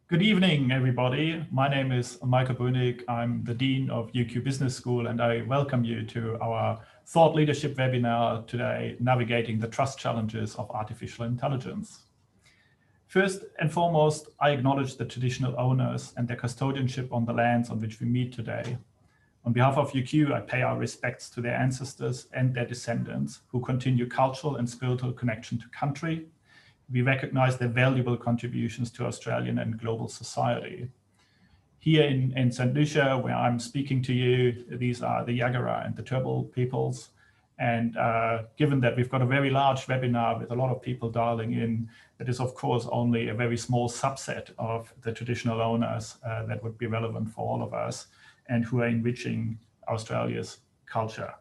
Good evening, everybody. My name is Michael Bruenig. I'm the Dean of UQ Business School, and I welcome you to our thought leadership webinar today, Navigating the Trust Challenges of Artificial Intelligence. First and foremost, I acknowledge the traditional owners and their custodianship on the lands on which we meet today. On behalf of UQ, I pay our respects to their ancestors and their descendants who continue cultural and spiritual connection to country. We recognize their valuable contributions to Australian and global society. Here in St. Lucia, where I'm speaking to you, these are the Yagara and the Turrbal peoples. And given that we've got a very large webinar with a lot of people dialing in, that is of course only a very small subset of the traditional owners that would be relevant for all of us and who are enriching Australia's culture.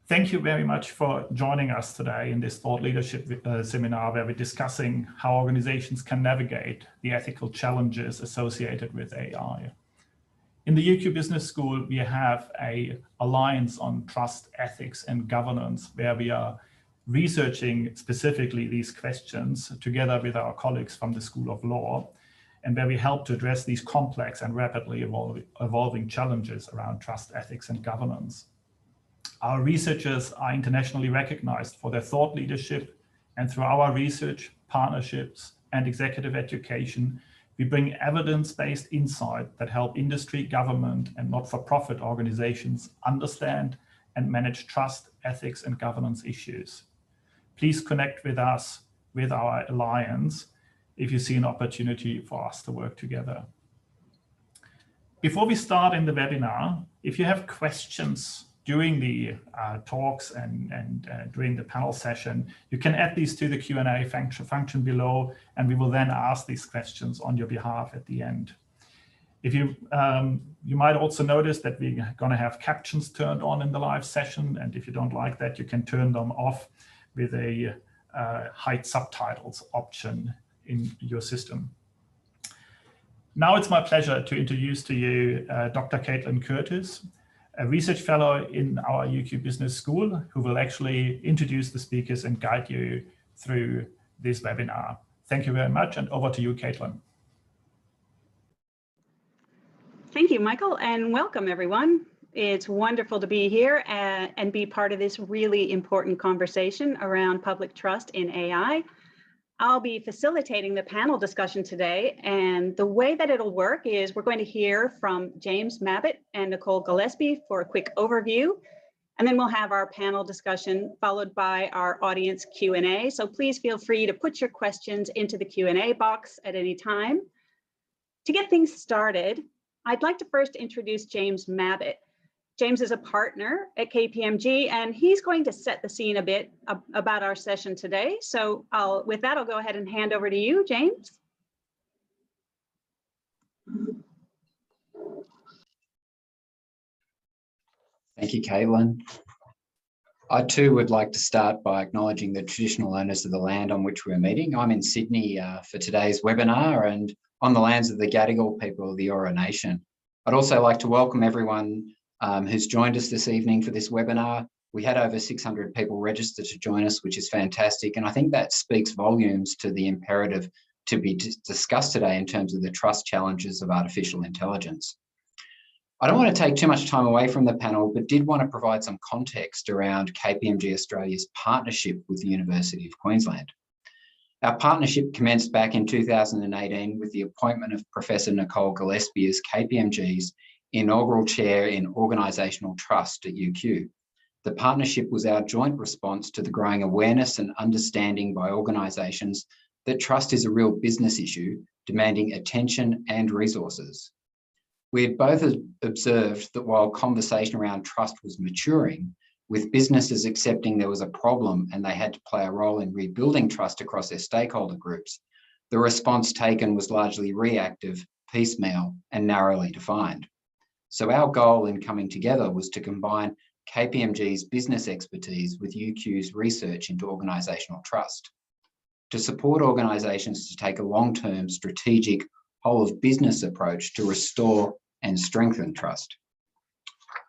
Thank you very much for joining us today in this thought leadership seminar where we're discussing how organizations can navigate the ethical challenges associated with AI. In the UQ Business School, we have an alliance on trust, ethics, and governance where we are researching specifically these questions together with our colleagues from the School of Law, and where we help to address these complex and rapidly evolving challenges around trust, ethics, and governance. Our researchers are internationally recognized for their thought leadership, and through our research, partnerships, and executive education, we bring evidence-based insight that help industry, government, and not-for-profit organizations understand and manage trust, ethics, and governance issues. Please connect with us, with our alliance, if you see an opportunity for us to work together. Before we start in the webinar, if you have questions during the talks and during the panel session, you can add these to the Q&A function below, and we will then ask these questions on your behalf at the end. If you might also notice that we're going to have captions turned on in the live session, and if you don't like that, you can turn them off with a hide subtitles option in your system. Now it's my pleasure to introduce to you Dr. Caitlin Curtis, a research fellow in our UQ Business School, who will actually introduce the speakers and guide you through this webinar. Thank you very much, and over to you, Caitlin. Thank you, Michael, and welcome everyone. It's wonderful to be here and be part of this really important conversation around public trust in AI. I'll be facilitating the panel discussion today, and the way that it'll work is we're going to hear from James Mabbott and Nicole Gillespie for a quick overview, and then we'll have our panel discussion followed by our audience Q&A. So please feel free to put your questions into the Q&A box at any time. To get things started, I'd like to first introduce James Mabbott. James is a partner at KPMG, and he's going to set the scene a bit about our session today. So with that, I'll go ahead and hand over to you, James. Thank you, Caitlin. I too would like to start by acknowledging the traditional owners of the land on which we're meeting. I'm in Sydney for today's webinar and on the lands of the Gadigal people of the Eora Nation. I'd also like to welcome everyone who's joined us this evening for this webinar. We had over 600 people registered to join us, which is fantastic. And I think that speaks volumes to the imperative to be discussed today in terms of the trust challenges of artificial intelligence. I don't want to take too much time away from the panel, but did want to provide some context around KPMG Australia's partnership with the University of Queensland. Our partnership commenced back in 2018 with the appointment of Professor Nicole Gillespie as KPMG's inaugural chair in Organisational Trust at UQ. The partnership was our joint response to the growing awareness and understanding by organisations that trust is a real business issue, demanding attention and resources. We had both observed that while conversation around trust was maturing, with businesses accepting there was a problem and they had to play a role in rebuilding trust across their stakeholder groups, the response taken was largely reactive, piecemeal, and narrowly defined. So our goal in coming together was to combine KPMG's business expertise with UQ's research into organisational trust, to support organisations to take a long-term strategic whole-of-business approach to restore and strengthen trust.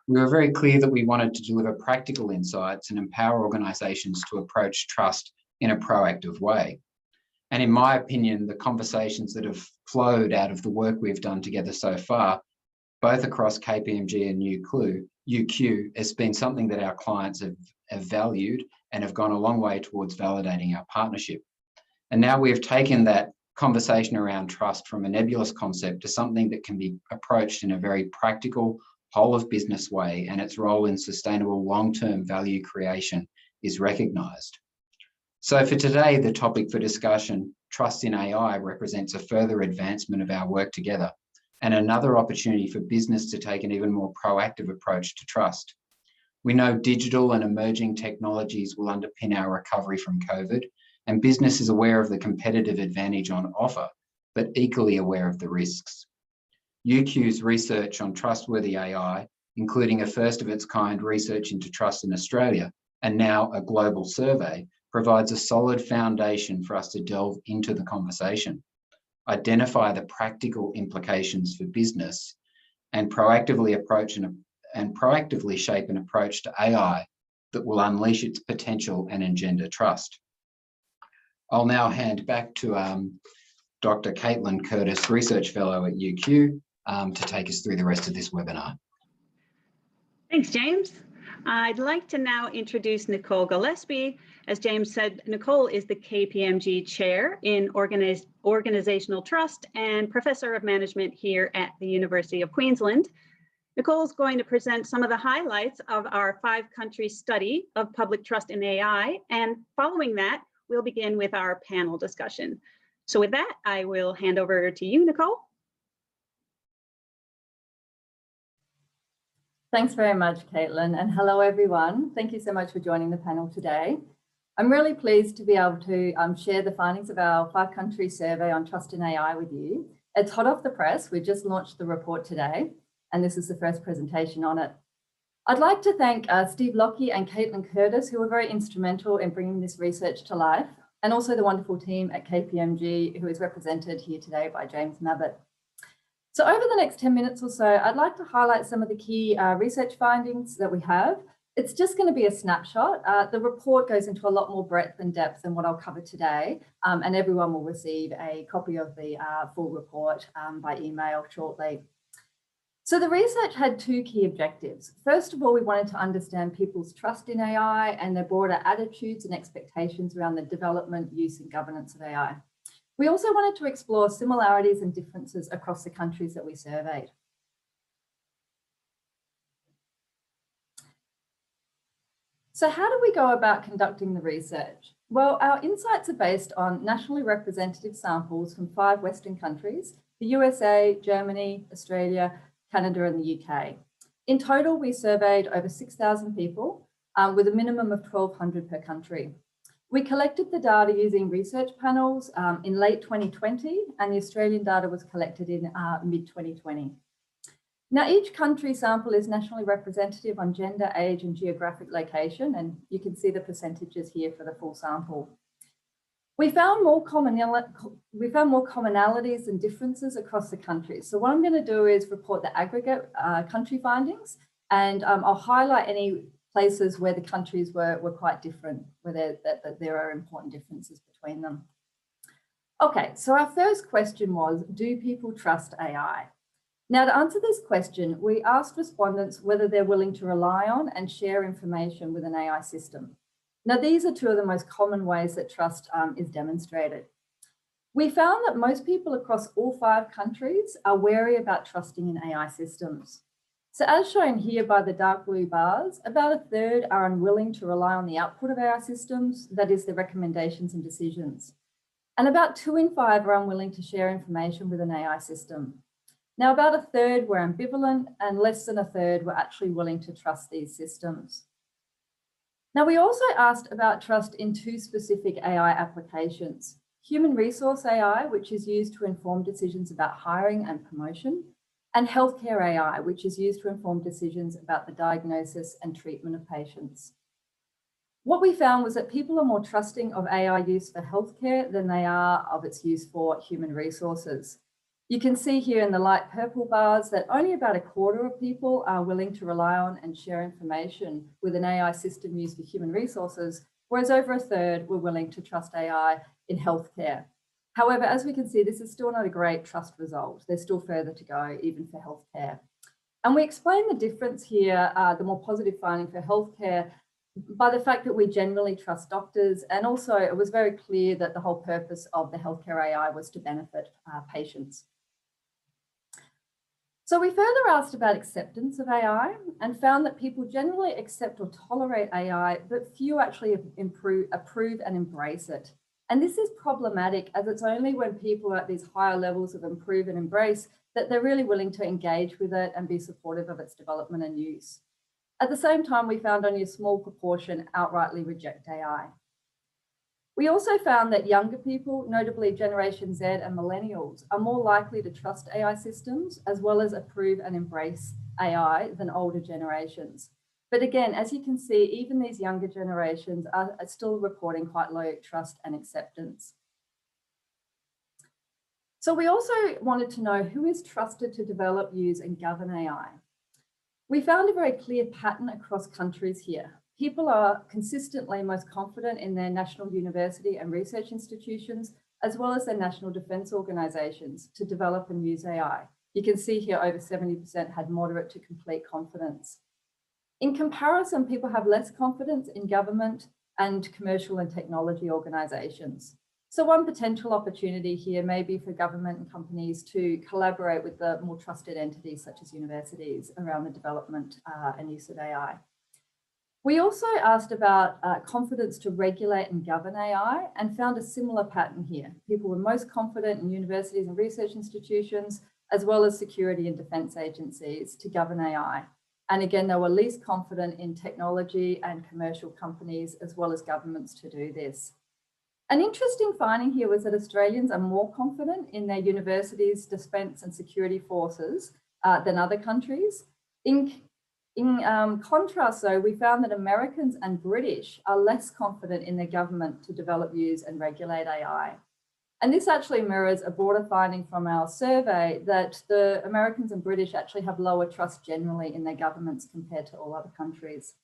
We were very clear that we wanted to deliver practical insights and empower organisations to approach trust in a proactive way. And in my opinion, the conversations that have flowed out of the work we've done together so far, both across KPMG and UQ, has been something that our clients have valued and have gone a long way towards validating our partnership. And now we have taken that conversation around trust from a nebulous concept to something that can be approached in a very practical, whole of business way, and its role in sustainable long-term value creation is recognised. So for today, the topic for discussion, trust in AI, represents a further advancement of our work together and another opportunity for business to take an even more proactive approach to trust. We know digital and emerging technologies will underpin our recovery from COVID, and business is aware of the competitive advantage on offer, but equally aware of the risks. UQ's research on trustworthy AI, including a first of its kind research into trust in Australia, and now a global survey, provides a solid foundation for us to delve into the conversation, identify the practical implications for business, and proactively shape an approach to AI that will unleash its potential and engender trust. I'll now hand back to Dr. Caitlin Curtis, Research Fellow at UQ, to take us through the rest of this webinar. Thanks, James. I'd like to now introduce Nicole Gillespie. As James said, Nicole is the KPMG Chair in Organisational Trust and Professor of Management here at the University of Queensland. Nicole's going to present some of the highlights of our 5-country study of public trust in AI, and following that, we'll begin with our panel discussion. So with that, I will hand over to you, Nicole. Thanks very much, Caitlin, and hello, everyone. Thank you so much for joining the panel today. I'm really pleased to be able to share the findings of our 5-country survey on trust in AI with you. It's hot off the press. We just launched the report today, and this is the first presentation on it. I'd like to thank Steve Lockie and Caitlin Curtis, who were very instrumental in bringing this research to life, and also the wonderful team at KPMG, who is represented here today by James Mabbott. So over the next 10 minutes or so, I'd like to highlight some of the key research findings that we have. It's just going to be a snapshot. The report goes into a lot more breadth and depth than what I'll cover today, and everyone will receive a copy of the full report by email shortly. So the research had 2 key objectives. First of all, we wanted to understand people's trust in AI and their broader attitudes and expectations around the development, use, and governance of AI. We also wanted to explore similarities and differences across the countries that we surveyed. So how do we go about conducting the research? Well, our insights are based on nationally representative samples from 5 Western countries, the USA, Germany, Australia, Canada, and the UK. In total, we surveyed over 6,000 people with a minimum of 1,200 per country. We collected the data using research panels in late 2020, and the Australian data was collected in mid-2020. Now, each country sample is nationally representative on gender, age, and geographic location, and you can see the percentages here for the full sample. We found more commonalities and differences across the countries. So what I'm going to do is report the aggregate country findings, and I'll highlight any places where the countries were quite different, where there are important differences between them. Okay, so our first question was, do people trust AI? Now, to answer this question, we asked respondents whether they're willing to rely on and share information with an AI system. Now, these are 2 of the most common ways that trust is demonstrated. We found that most people across all 5 countries are wary about trusting in AI systems. So as shown here by the dark blue bars, about 1/3 are unwilling to rely on the output of AI systems, that is the recommendations and decisions. And about 2 in 5 are unwilling to share information with an AI system. Now, about 1/3 were ambivalent, and less than 1/3 were actually willing to trust these systems. Now, we also asked about trust in 2 specific AI applications: human resource AI, which is used to inform decisions about hiring and promotion, and healthcare AI, which is used to inform decisions about the diagnosis and treatment of patients. What we found was that people are more trusting of AI use for healthcare than they are of its use for human resources. You can see here in the light purple bars that only about 1/4 of people are willing to rely on and share information with an AI system used for human resources, whereas over 1/3 were willing to trust AI in healthcare. However, as we can see, this is still not a great trust result. There's still further to go, even for healthcare. And we explain the difference here, the more positive finding for healthcare, by the fact that we generally trust doctors. And also it was very clear that the whole purpose of the healthcare AI was to benefit patients. So we further asked about acceptance of AI and found that people generally accept or tolerate AI, but few actually approve and embrace it. And this is problematic, as it's only when people are at these higher levels of improve and embrace that they're really willing to engage with it and be supportive of its development and use. At the same time, we found only a small proportion outrightly reject AI. We also found that younger people, notably Generation Z and millennials, are more likely to trust AI systems as well as approve and embrace AI than older generations. But again, as you can see, even these younger generations are still reporting quite low trust and acceptance. So we also wanted to know who is trusted to develop, use, and govern AI. We found a very clear pattern across countries here. People are consistently most confident in their national university and research institutions, as well as their national defence organisations to develop and use AI. You can see here over 70% had moderate to complete confidence. In comparison, people have less confidence in government and commercial and technology organisations. So one potential opportunity here may be for government and companies to collaborate with the more trusted entities such as universities around the development and use of AI. We also asked about confidence to regulate and govern AI and found a similar pattern here. People were most confident in universities and research institutions, as well as security and defence agencies to govern AI. And again, they were least confident in technology and commercial companies, as well as governments to do this. An interesting finding here was that Australians are more confident in their universities, defence and security forces than other countries. In contrast, though, we found that Americans and British are less confident in their government to develop, use and regulate AI. And this actually mirrors a broader finding from our survey that the Americans and British actually have lower trust generally in their governments compared to all other countries.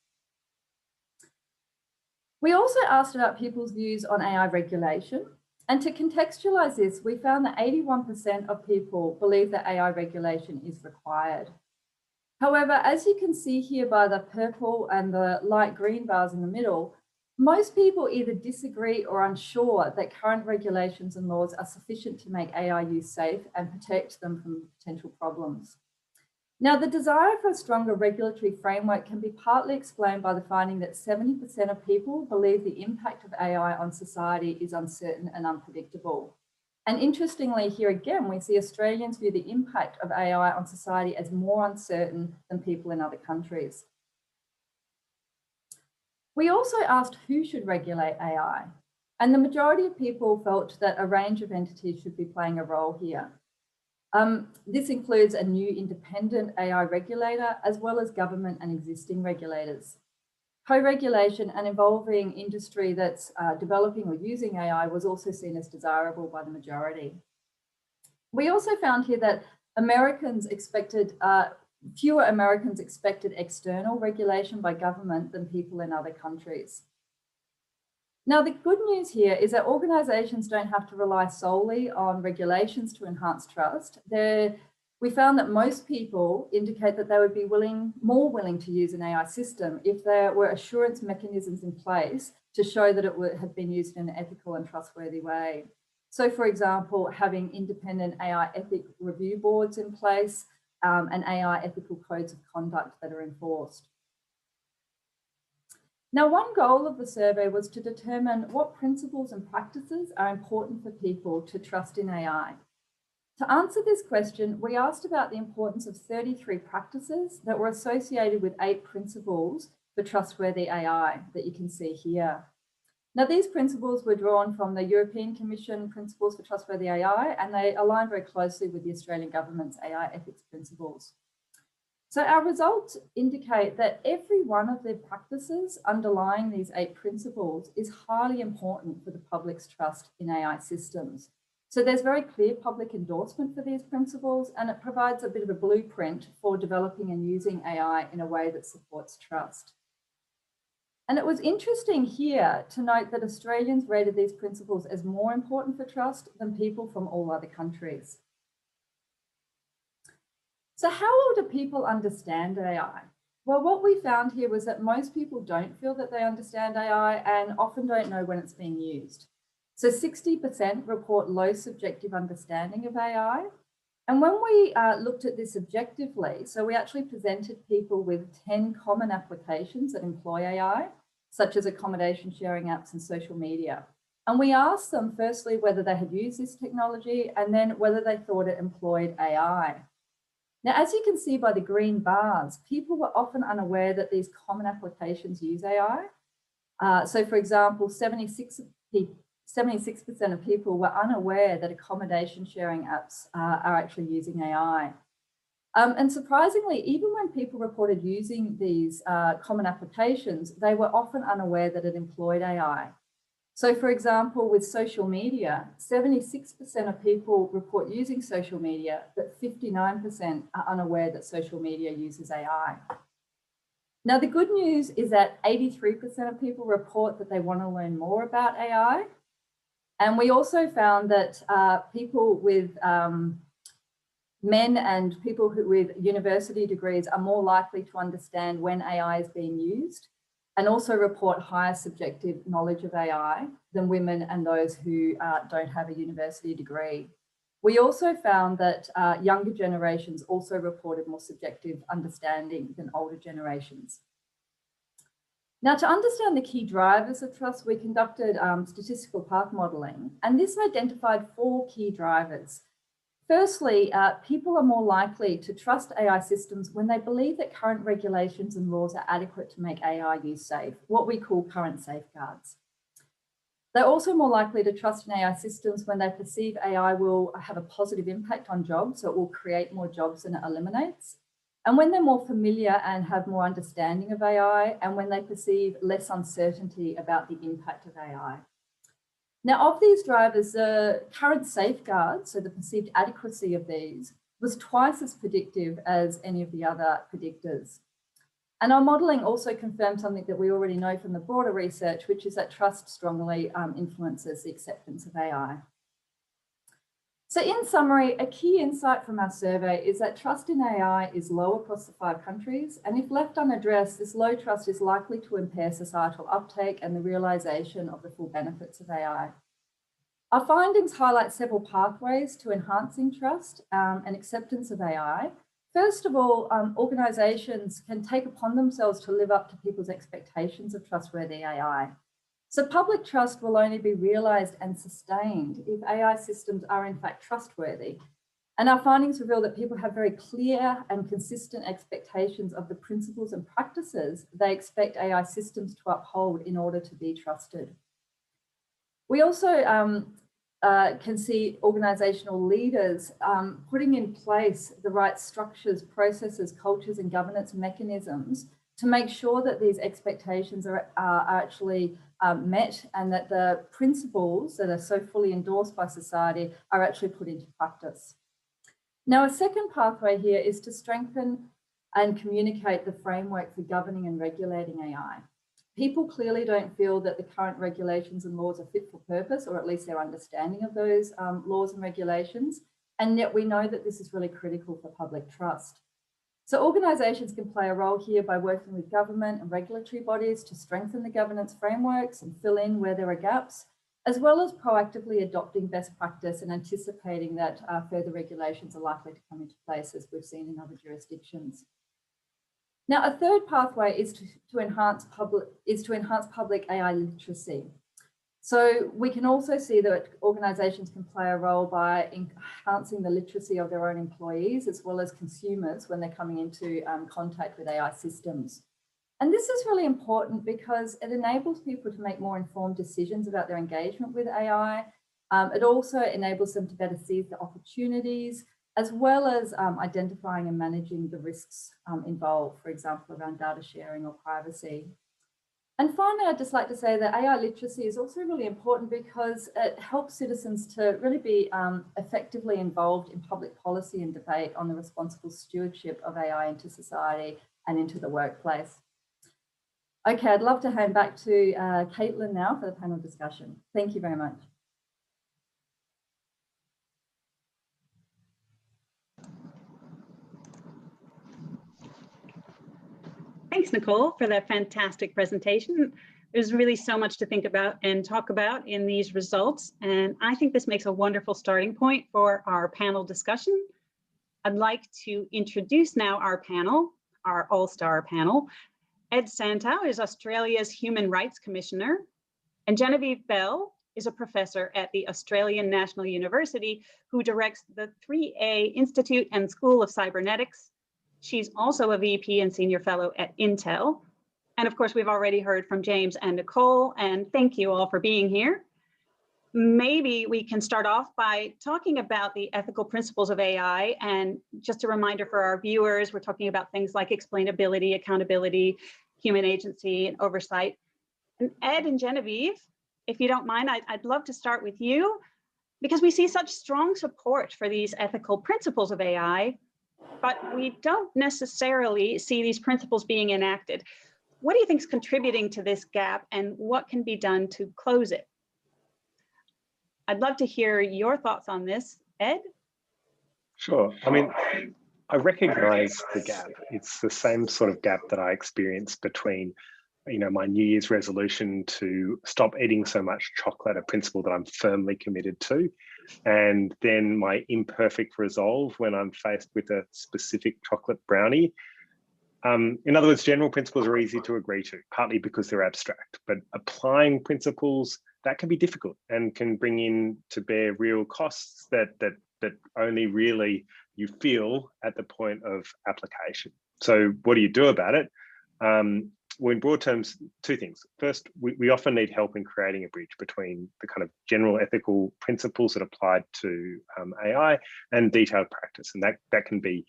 We also asked about people's views on AI regulation. And to contextualize this, we found that 81% of people believe that AI regulation is required. However, as you can see here by the purple and the light green bars in the middle, most people either disagree or are unsure that current regulations and laws are sufficient to make AI use safe and protect them from potential problems. Now, the desire for a stronger regulatory framework can be partly explained by the finding that 70% of people believe the impact of AI on society is uncertain and unpredictable. And interestingly, here again, we see Australians view the impact of AI on society as more uncertain than people in other countries. We also asked who should regulate AI, and the majority of people felt that a range of entities should be playing a role here. This includes a new independent AI regulator, as well as government and existing regulators. Co-regulation and involving industry that's developing or using AI was also seen as desirable by the majority. We also found here that fewer Americans expected external regulation by government than people in other countries. Now, the good news here is that organisations don't have to rely solely on regulations to enhance trust. We found that most people indicate that they would be more willing to use an AI system if there were assurance mechanisms in place to show that it had been used in an ethical and trustworthy way. So, for example, having independent AI ethic review boards in place and AI ethical codes of conduct that are enforced. Now, one goal of the survey was to determine what principles and practices are important for people to trust in AI. To answer this question, we asked about the importance of 33 practices that were associated with 8 principles for trustworthy AI that you can see here. Now, these principles were drawn from the European Commission Principles for Trustworthy AI, and they align very closely with the Australian Government's AI ethics principles. So our results indicate that every one of the practices underlying these 8 principles is highly important for the public's trust in AI systems. So there's very clear public endorsement for these principles, and it provides a bit of a blueprint for developing and using AI in a way that supports trust. And it was interesting here to note that Australians rated these principles as more important for trust than people from all other countries. So how well do people understand AI? Well, what we found here was that most people don't feel that they understand AI and often don't know when it's being used. So 60% report low subjective understanding of AI. And when we looked at this objectively, so we actually presented people with 10 common applications that employ AI, such as accommodation sharing apps and social media. And we asked them firstly whether they had used this technology and then whether they thought it employed AI. Now, as you can see by the green bars, people were often unaware that these common applications use AI. So for example, 76% of people were unaware that accommodation sharing apps are actually using AI. And surprisingly, even when people reported using these common applications, they were often unaware that it employed AI. So for example, with social media, 76% of people report using social media, but 59% are unaware that social media uses AI. Now, the good news is that 83% of people report that they want to learn more about AI. And we also found that people with men and people with university degrees are more likely to understand when AI is being used, and also report higher subjective knowledge of AI than women and those who don't have a university degree. We also found that younger generations also reported more subjective understanding than older generations. Now, to understand the key drivers of trust, we conducted statistical path modelling, and this identified 4 key drivers. Firstly, people are more likely to trust AI systems when they believe that current regulations and laws are adequate to make AI use safe, what we call current safeguards. They're also more likely to trust in AI systems when they perceive AI will have a positive impact on jobs, so it will create more jobs than it eliminates. And when they're more familiar and have more understanding of AI, and when they perceive less uncertainty about the impact of AI. Now, of these drivers, the current safeguards, so the perceived adequacy of these, was twice as predictive as any of the other predictors. And our modelling also confirmed something that we already know from the broader research, which is that trust strongly influences the acceptance of AI. So in summary, a key insight from our survey is that trust in AI is low across the 5 countries, and if left unaddressed, this low trust is likely to impair societal uptake and the realisation of the full benefits of AI. Our findings highlight several pathways to enhancing trust and acceptance of AI. First of all, organisations can take upon themselves to live up to people's expectations of trustworthy AI. So public trust will only be realised and sustained if AI systems are in fact trustworthy. And our findings reveal that people have very clear and consistent expectations of the principles and practices they expect AI systems to uphold in order to be trusted. We also can see organisational leaders putting in place the right structures, processes, cultures and governance mechanisms to make sure that these expectations are actually met and that the principles that are so fully endorsed by society are actually put into practice. Now, a second pathway here is to strengthen and communicate the framework for governing and regulating AI. People clearly don't feel that the current regulations and laws are fit for purpose, or at least their understanding of those laws and regulations. And yet we know that this is really critical for public trust. So organisations can play a role here by working with government and regulatory bodies to strengthen the governance frameworks and fill in where there are gaps, as well as proactively adopting best practice and anticipating that further regulations are likely to come into place, as we've seen in other jurisdictions. Now, a third pathway is to enhance public AI literacy. So we can also see that organisations can play a role by enhancing the literacy of their own employees as well as consumers when they're coming into contact with AI systems. And this is really important because it enables people to make more informed decisions about their engagement with AI. It also enables them to better seize the opportunities, as well as identifying and managing the risks involved, for example, around data sharing or privacy. And finally, I'd just like to say that AI literacy is also really important because it helps citizens to really be effectively involved in public policy and debate on the responsible stewardship of AI into society and into the workplace. Okay, I'd love to hand back to Caitlin now for the panel discussion. Thank you very much. Thanks, Nicole, for that fantastic presentation. There's really so much to think about and talk about in these results, and I think this makes a wonderful starting point for our panel discussion. I'd like to introduce now our panel, our all-star panel. Ed Santow is Australia's Human Rights Commissioner, and Genevieve Bell is a professor at the Australian National University who directs the 3A Institute and School of Cybernetics. She's also a VP and Senior Fellow at Intel. And of course, we've already heard from James and Nicole, and thank you all for being here. Maybe we can start off by talking about the ethical principles of AI. And just a reminder for our viewers, we're talking about things like explainability, accountability, human agency, and oversight. And Ed and Genevieve, if you don't mind, I'd love to start with you, because we see such strong support for these ethical principles of AI, but we don't necessarily see these principles being enacted. What do you think is contributing to this gap, and what can be done to close it? I'd love to hear your thoughts on this. Ed? Sure. I mean, I recognize the gap. It's the same sort of gap that I experienced between, my New Year's resolution to stop eating so much chocolate, a principle that I'm firmly committed to, and then my imperfect resolve when I'm faced with a specific chocolate brownie. In other words, general principles are easy to agree to, partly because they're abstract, but applying principles, that can be difficult and can bring in to bear real costs that only really you feel at the point of application. So what do you do about it? Well, in broad terms, two things. First, we often need help in creating a bridge between the kind of general ethical principles that apply to AI and detailed practice. And that can be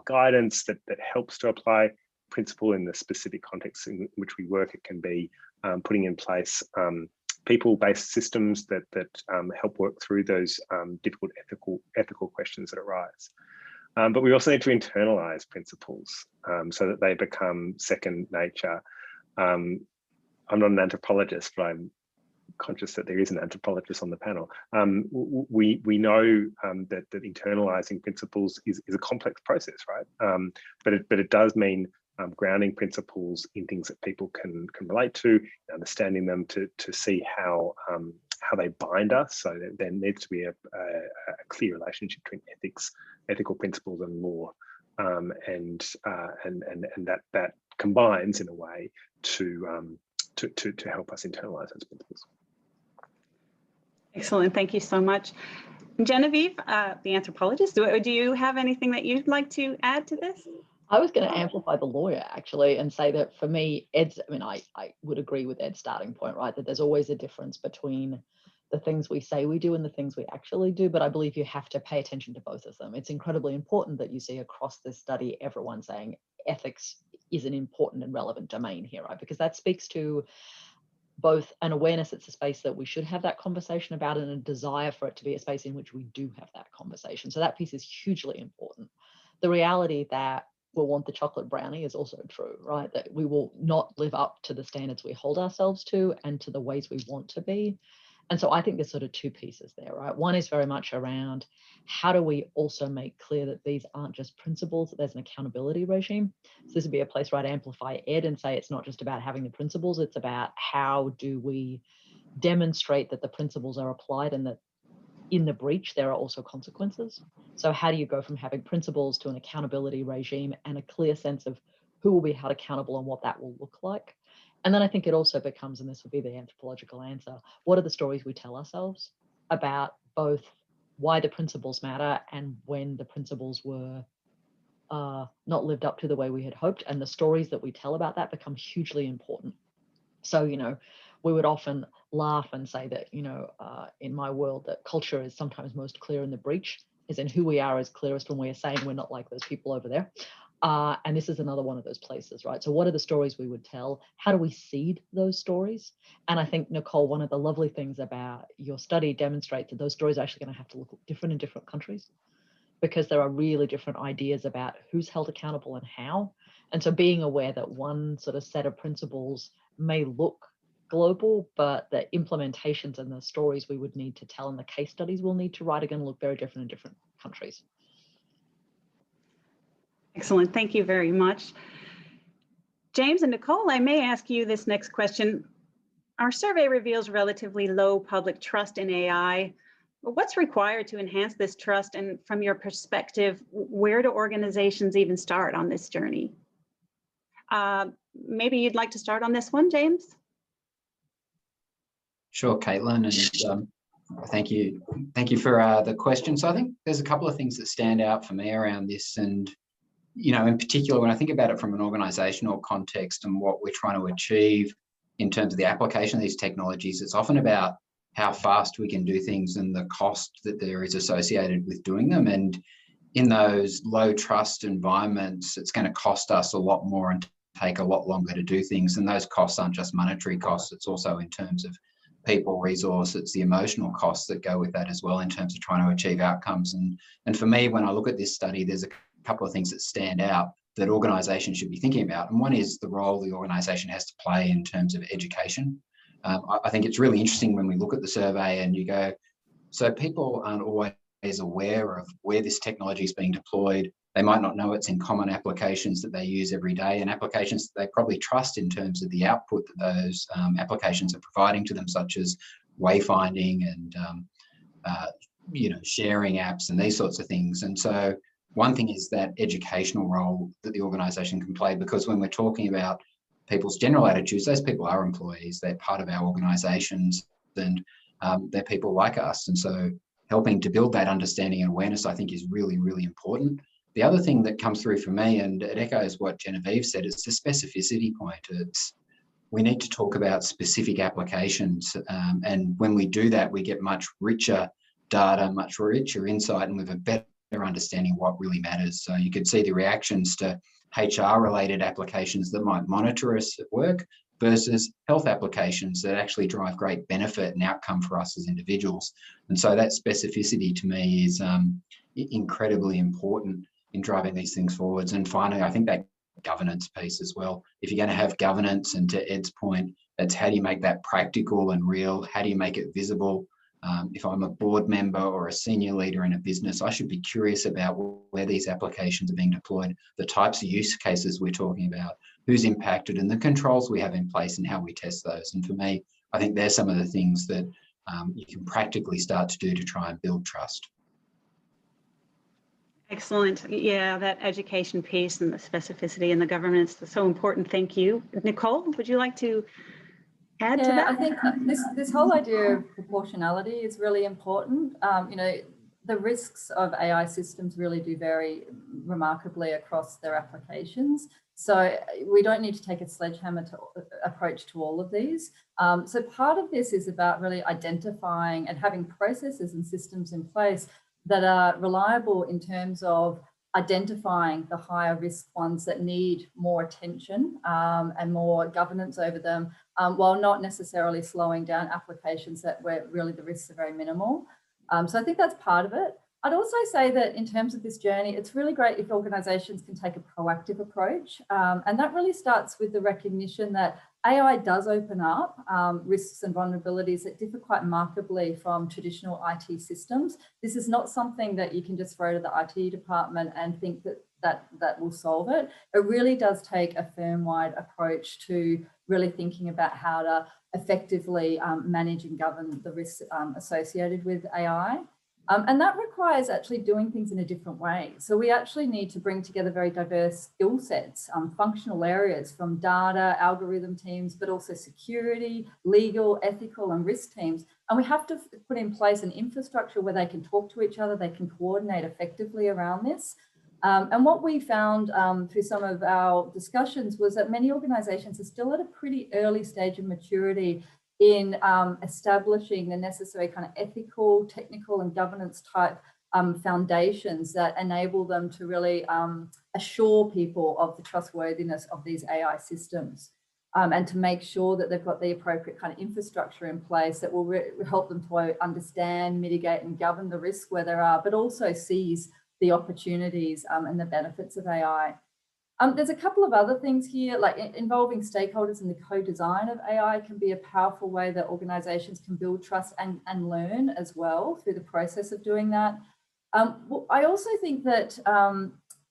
guidance that helps to apply principle in the specific context in which we work. It can be putting in place people-based systems that help work through those difficult ethical questions that arise. But we also need to internalize principles so that they become second nature. I'm not an anthropologist, but I'm conscious that there is an anthropologist on the panel. We know that internalizing principles is a complex process, right? But it does mean grounding principles in things that people can relate to, understanding them to see how they bind us. So there needs to be a clear relationship between ethical principles and law, and that combines in a way to help us internalize those principles. Excellent, thank you so much. Genevieve, the anthropologist, do you have anything that you'd like to add to this? I was going to amplify the lawyer actually and say that for me, I would agree with Ed's starting point, right? That there's always a difference between the things we say we do and the things we actually do. But I believe you have to pay attention to both of them. It's incredibly important that you see across this study, everyone saying ethics is an important and relevant domain here, right? Because that speaks to both an awareness it's a space that we should have that conversation about and a desire for it to be a space in which we do have that conversation. So that piece is hugely important. The reality that we'll want the chocolate brownie is also true, right? That we will not live up to the standards we hold ourselves to and to the ways we want to be. And so I think there's sort of two pieces there, right? One is very much around how do we also make clear that these aren't just principles, that there's an accountability regime. So this would be a place where I'd amplify Ed and say it's not just about having the principles, it's about how do we demonstrate that the principles are applied and that in the breach, there are also consequences. So how do you go from having principles to an accountability regime and a clear sense of who will be held accountable and what that will look like? And then I think it also becomes, and this would be the anthropological answer, what are the stories we tell ourselves about both why the principles matter and when the principles were not lived up to the way we had hoped, and the stories that we tell about that become hugely important. So, we would often laugh and say that, in my world, that culture is sometimes most clear in the breach, as in who we are is clearest when we are saying we're not like those people over there. And this is another one of those places, right? So what are the stories we would tell? How do we seed those stories? And I think, Nicole, one of the lovely things about your study demonstrates that those stories are actually going to have to look different in different countries, because there are really different ideas about who's held accountable and how. And so being aware that one sort of set of principles may look global, but the implementations and the stories we would need to tell and the case studies we'll need to write are going to look very different in different countries. Excellent. Thank you very much. James and Nicole, I may ask you this next question. Our survey reveals relatively low public trust in AI. What's required to enhance this trust? And from your perspective, where do organizations even start on this journey? Maybe you'd like to start on this one, James? Sure, Caitlin, and thank you for the question. So I think there's a couple of things that stand out for me around this, and in particular, when I think about it from an organisational context and what we're trying to achieve in terms of the application of these technologies, it's often about how fast we can do things and the cost that there is associated with doing them. And in those low trust environments, it's going to cost us a lot more and take a lot longer to do things. And those costs aren't just monetary costs, it's also in terms of people, resource, it's the emotional costs that go with that as well in terms of trying to achieve outcomes. And for me, when I look at this study, there's a couple of things that stand out that organisations should be thinking about. And one is the role the organisation has to play in terms of education. I think it's really interesting when we look at the survey and you go, so people aren't always aware of where this technology is being deployed. They might not know it's in common applications that they use every day and applications that they probably trust in terms of the output that those applications are providing to them, such as wayfinding and sharing apps and these sorts of things. And so one thing is that educational role that the organisation can play, because when we're talking about people's general attitudes, those people are employees, they're part of our organisations, and they're people like us. And so helping to build that understanding and awareness, I think, is really, really important. The other thing that comes through for me, and it echoes what Genevieve said, it's the specificity point. We need to talk about specific applications. And when we do that, we get much richer data, much richer insight, and we have a better understanding of what really matters. So you could see the reactions to HR-related applications that might monitor us at work versus health applications that actually drive great benefit and outcome for us as individuals. And so that specificity to me is incredibly important in driving these things forwards. And finally, I think that governance piece as well. If you're going to have governance, and to Ed's point, that's how do you make that practical and real? How do you make it visible? If I'm a board member or a senior leader in a business, I should be curious about where these applications are being deployed, the types of use cases we're talking about, who's impacted, and the controls we have in place and how we test those. And for me, I think there's some of the things that you can practically start to do to try and build trust. Excellent. Yeah, that education piece and the specificity and the governance is so important. Thank you. Nicole, would you like to add to that? I think this whole idea of proportionality is really important. The risks of AI systems really do vary remarkably across their applications. So we don't need to take a sledgehammer approach to all of these. So part of this is about really identifying and having processes and systems in place that are reliable in terms of identifying the higher risk ones that need more attention and more governance over them, while not necessarily slowing down applications where really the risks are very minimal. So I think that's part of it. I'd also say that in terms of this journey, it's really great if organisations can take a proactive approach. And that really starts with the recognition that AI does open up risks and vulnerabilities that differ quite markedly from traditional IT systems. This is not something that you can just throw to the IT department and think that will solve it. It really does take a firm-wide approach to really thinking about how to effectively manage and govern the risks associated with AI. And that requires actually doing things in a different way. So we actually need to bring together very diverse skill sets, functional areas from data, algorithm teams, but also security, legal, ethical, and risk teams. And we have to put in place an infrastructure where they can talk to each other, they can coordinate effectively around this. And what we found through some of our discussions was that many organizations are still at a pretty early stage of maturity in establishing the necessary kind of ethical, technical, and governance type foundations that enable them to really assure people of the trustworthiness of these AI systems, and to make sure that they've got the appropriate kind of infrastructure in place that will help them to understand, mitigate, and govern the risk where there are, but also seize the opportunities and the benefits of AI. There's a couple of other things here, like involving stakeholders in the co-design of AI can be a powerful way that organizations can build trust and learn as well through the process of doing that. I also think that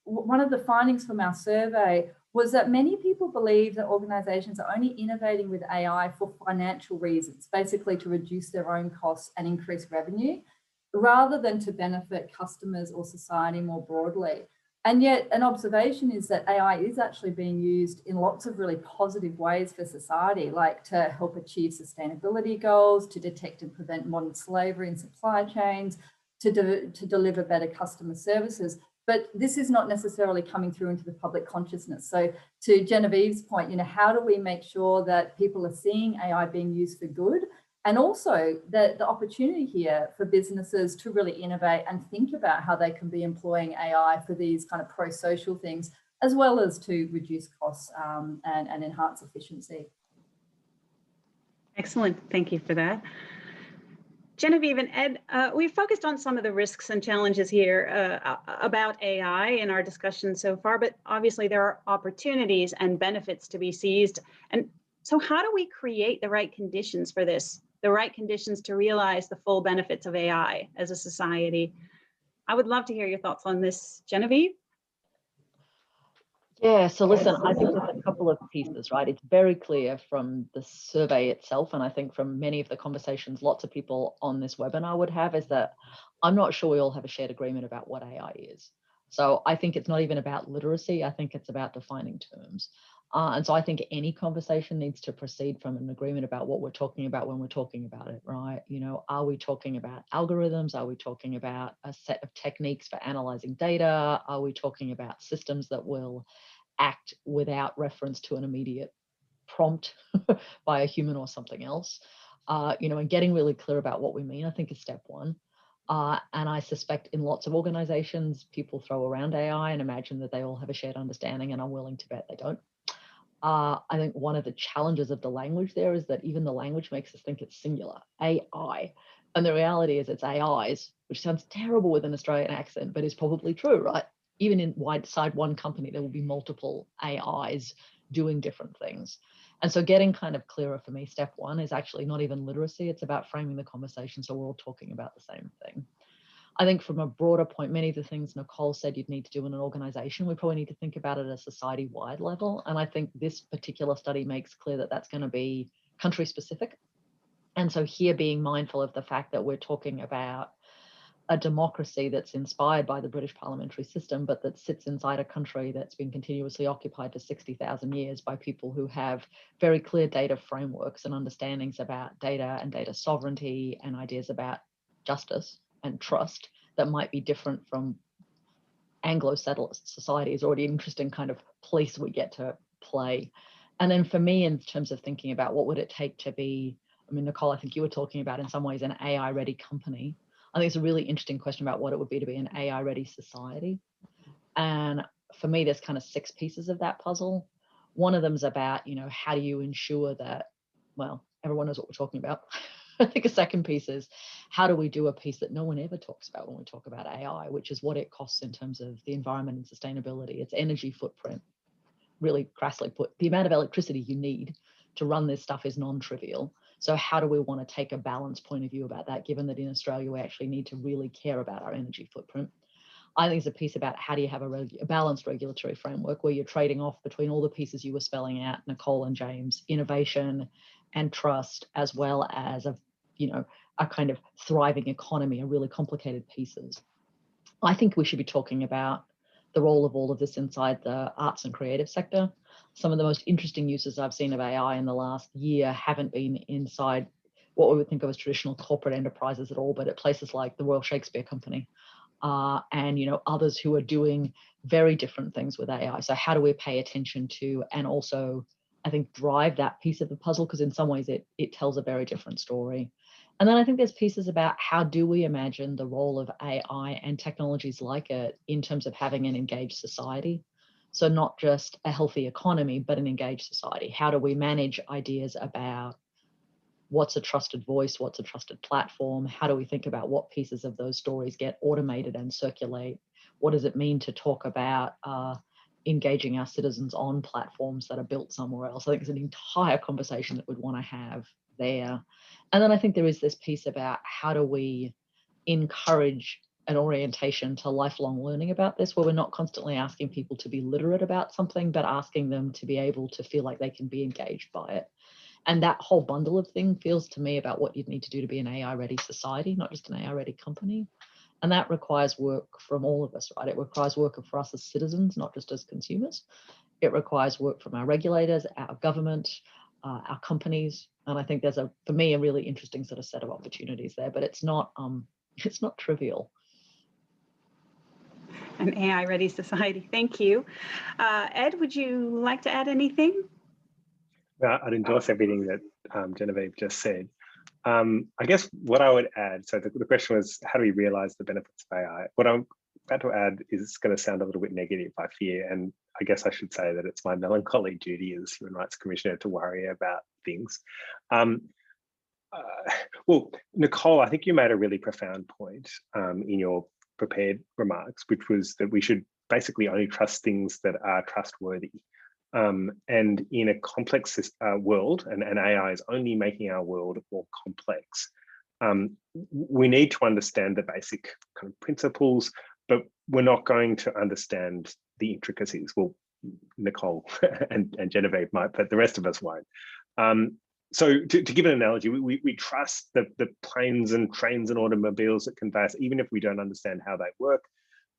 one of the findings from our survey was that many people believe that organizations are only innovating with AI for financial reasons, basically to reduce their own costs and increase revenue, rather than to benefit customers or society more broadly. And yet an observation is that AI is actually being used in lots of really positive ways for society, like to help achieve sustainability goals, to detect and prevent modern slavery in supply chains, to deliver better customer services. But this is not necessarily coming through into the public consciousness. So to Genevieve's point, how do we make sure that people are seeing AI being used for good? And also the opportunity here for businesses to really innovate and think about how they can be employing AI for these kind of pro-social things, as well as to reduce costs and enhance efficiency. Excellent, thank you for that. Genevieve and Ed, we've focused on some of the risks and challenges here about AI in our discussion so far, but obviously there are opportunities and benefits to be seized. And so how do we create the right conditions for this, the right conditions to realize the full benefits of AI as a society? I would love to hear your thoughts on this, Genevieve. Yeah, so listen, I think there's a couple of pieces, right? It's very clear from the survey itself, and I think from many of the conversations lots of people on this webinar would have, is that I'm not sure we all have a shared agreement about what AI is. So I think it's not even about literacy, I think it's about defining terms. And so I think any conversation needs to proceed from an agreement about what we're talking about when we're talking about it, right? Are we talking about algorithms? Are we talking about a set of techniques for analyzing data? Are we talking about systems that will act without reference to an immediate prompt by a human or something else? And getting really clear about what we mean, I think, is step one. And I suspect in lots of organizations, people throw around AI and imagine that they all have a shared understanding, and I'm willing to bet they don't. I think one of the challenges of the language there is that even the language makes us think it's singular, AI. And the reality is it's AIs, which sounds terrible with an Australian accent, but is probably true, right? Even inside one company, there will be multiple AIs doing different things. And so getting kind of clearer for me, step one, is actually not even literacy. It's about framing the conversation so we're all talking about the same thing. I think from a broader point, many of the things Nicole said you'd need to do in an organization, we probably need to think about it at a society-wide level. And I think this particular study makes clear that that's going to be country specific. And so here being mindful of the fact that we're talking about a democracy that's inspired by the British parliamentary system, but that sits inside a country that's been continuously occupied for 60,000 years by people who have very clear data frameworks and understandings about data and data sovereignty and ideas about justice and trust that might be different from Anglo-settled society is already an interesting kind of place we get to play. And then for me, in terms of thinking about what would it take to be, Nicole, I think you were talking about in some ways an AI-ready company. I think it's a really interesting question about what it would be to be an AI-ready society. And for me, there's kind of 6 pieces of that puzzle. One of them is about, how do you ensure that, well, everyone knows what we're talking about. I think a second piece is, how do we do a piece that no one ever talks about when we talk about AI, which is what it costs in terms of the environment and sustainability, its energy footprint. Really crassly put, the amount of electricity you need to run this stuff is non-trivial. So how do we want to take a balanced point of view about that, given that in Australia we actually need to really care about our energy footprint? I think there's a piece about how do you have a balanced regulatory framework where you're trading off between all the pieces you were spelling out, Nicole and James, innovation and trust, as well as a kind of thriving economy, are really complicated pieces. I think we should be talking about the role of all of this inside the arts and creative sector. Some of the most interesting uses I've seen of AI in the last year haven't been inside what we would think of as traditional corporate enterprises at all, but at places like the Royal Shakespeare Company and others who are doing very different things with AI. So how do we pay attention to, and also I think drive that piece of the puzzle, because in some ways it tells a very different story. And then I think there's pieces about how do we imagine the role of AI and technologies like it in terms of having an engaged society. So not just a healthy economy, but an engaged society. How do we manage ideas about what's a trusted voice, what's a trusted platform? How do we think about what pieces of those stories get automated and circulate? What does it mean to talk about engaging our citizens on platforms that are built somewhere else. I think it's an entire conversation that we'd want to have there. And then I think there is this piece about how do we encourage an orientation to lifelong learning about this, where we're not constantly asking people to be literate about something, but asking them to be able to feel like they can be engaged by it. And that whole bundle of thing feels to me about what you'd need to do to be an AI-ready society, not just an AI-ready company. And that requires work from all of us, right? It requires work for us as citizens, not just as consumers. It requires work from our regulators, our government, our companies. And I think there's for me, a really interesting sort of set of opportunities there, but it's not trivial. An AI-ready society. Thank you. Ed, would you like to add anything? I'd endorse everything that Genevieve just said. I guess what I would add, so the question was, how do we realize the benefits of AI? What I'm about to add is going to sound a little bit negative, I fear, and I guess I should say that it's my melancholy duty as Human Rights Commissioner to worry about things. Well, Nicole, I think you made a really profound point in your prepared remarks, which was that we should basically only trust things that are trustworthy. And in a complex world, and AI is only making our world more complex, we need to understand the basic kind of principles, but we're not going to understand the intricacies. Well, Nicole and Genevieve might, but the rest of us won't. So to give an analogy, we trust the planes and trains and automobiles that convey us, even if we don't understand how they work,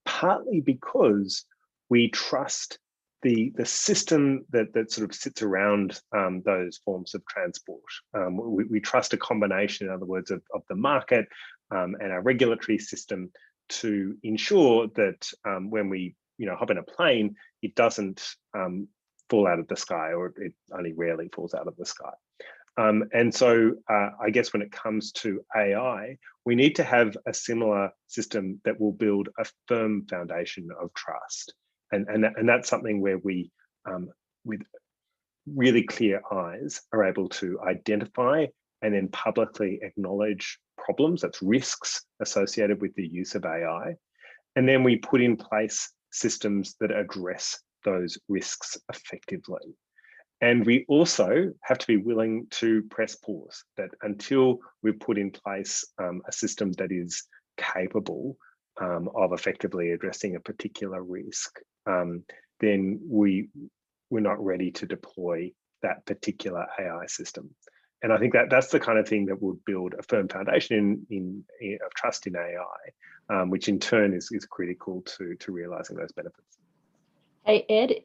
partly because we trust the system that sort of sits around those forms of transport. We trust a combination, in other words, of the market and our regulatory system to ensure that when we hop in a plane, it doesn't fall out of the sky, or it only rarely falls out of the sky. And so I guess when it comes to AI, we need to have a similar system that will build a firm foundation of trust. And that's something where we, with really clear eyes, are able to identify and then publicly acknowledge problems, that's risks associated with the use of AI. And then we put in place systems that address those risks effectively. And we also have to be willing to press pause, that until we've put in place a system that is capable of effectively addressing a particular risk, then we're not ready to deploy that particular AI system. And I think that's the kind of thing that would build a firm foundation of trust in AI, which in turn is critical to realizing those benefits. Hey, Ed,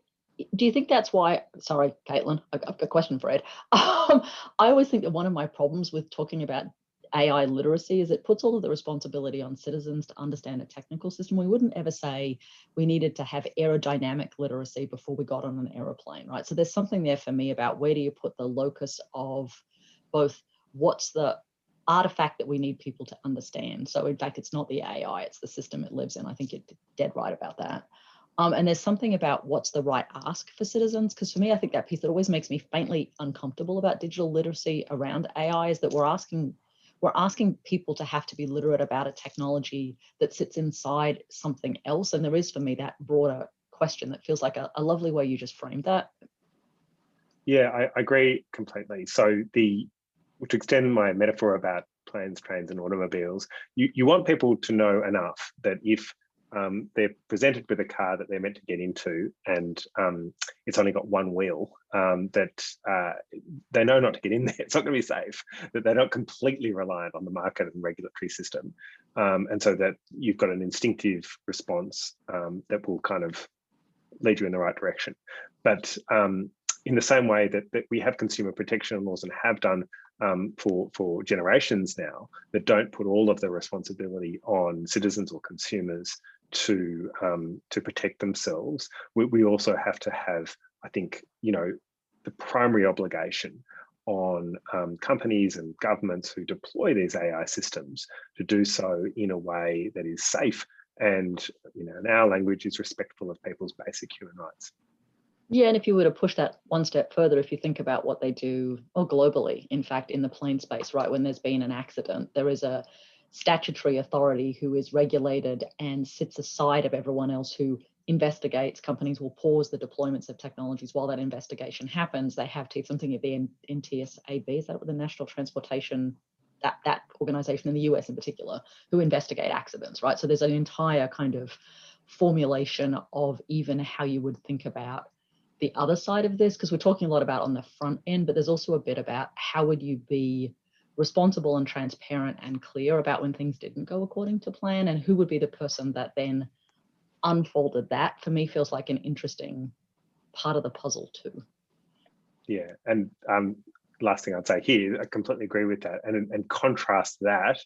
do you think that's why, sorry, Caitlin, I've got a question for Ed. I always think that one of my problems with talking about AI literacy is it puts all of the responsibility on citizens to understand a technical system. We wouldn't ever say we needed to have aerodynamic literacy before we got on an aeroplane, right? So there's something there for me about where do you put the locus of both what's the artifact that we need people to understand. So in fact, it's not the AI, it's the system it lives in. I think you're dead right about that. And there's something about what's the right ask for citizens, because for me, I think that piece that always makes me faintly uncomfortable about digital literacy around AI is that we're asking people to have to be literate about a technology that sits inside something else. And there is for me that broader question that feels like a lovely way you just framed that. Yeah, I agree completely. So to extend my metaphor about planes, trains, and automobiles, you want people to know enough that if they're presented with a car that they're meant to get into and it's only got one wheel, that they know not to get in there. It's not going to be safe, that they're not completely reliant on the market and regulatory system. And so that you've got an instinctive response that will kind of lead you in the right direction. But in the same way that we have consumer protection laws and have done for generations now, that don't put all of the responsibility on citizens or consumers to protect themselves, we also have to have, I think, the primary obligation on companies and governments who deploy these AI systems to do so in a way that is safe and, in our language, is respectful of people's basic human rights. Yeah, and if you were to push that one step further, if you think about what they do, or globally, in fact, in the plane space, right, when there's been an accident, there is a statutory authority who is regulated and sits aside of everyone else who investigates. Companies will pause the deployments of technologies while that investigation happens. They have to, something at the NTSAB, is that the National Transportation, that organization in the US in particular, who investigate accidents, right? So there's an entire kind of formulation of even how you would think about the other side of this, because we're talking a lot about on the front end, but there's also a bit about how would you be responsible and transparent and clear about when things didn't go according to plan, and who would be the person that then unfolded that. For me, feels like an interesting part of the puzzle too. Yeah, and last thing I'd say here, I completely agree with that, and contrast that